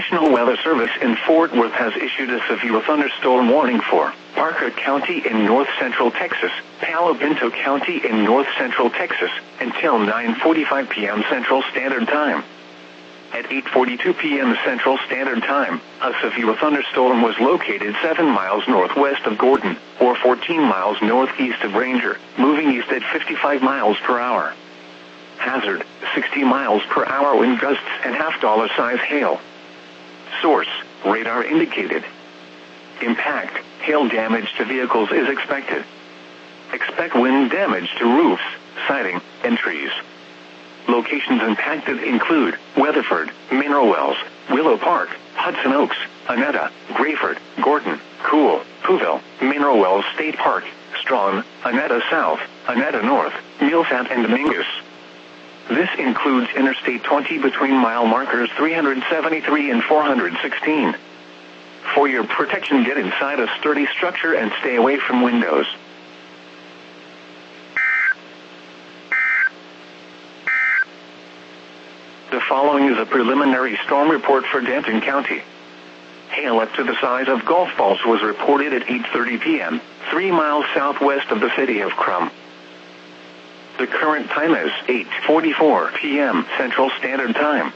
National Weather Service in Fort Worth has issued a severe thunderstorm warning for Parker County in north-central Texas, Palo Pinto County in north-central Texas, until 9:45 p.m. Central Standard Time. At 8:42 p.m. Central Standard Time, a severe thunderstorm was located 7 miles northwest of Gordon, or 14 miles northeast of Ranger, moving east at 55 miles per hour. Hazard, 60 miles per hour wind gusts and half-dollar size hail. Source, radar indicated. Impact, hail damage to vehicles is expected. Expect wind damage to roofs, siding, and trees. Locations impacted include Weatherford, Mineral Wells, Willow Park, Hudson Oaks, Annetta, Graford, Gordon, Poolville, Mineral Wells State Park, Strawn, Annetta South, Annetta North, Millsap, and Mingus. This includes Interstate 20 between mile markers 373 and 416. For your protection, get inside a sturdy structure and stay away from windows. The following is a preliminary storm report for Denton County. Hail up to the size of golf balls was reported at 8:30 p.m., 3 miles southwest of the city of Crum. The current time is 8:44 p.m. Central Standard Time.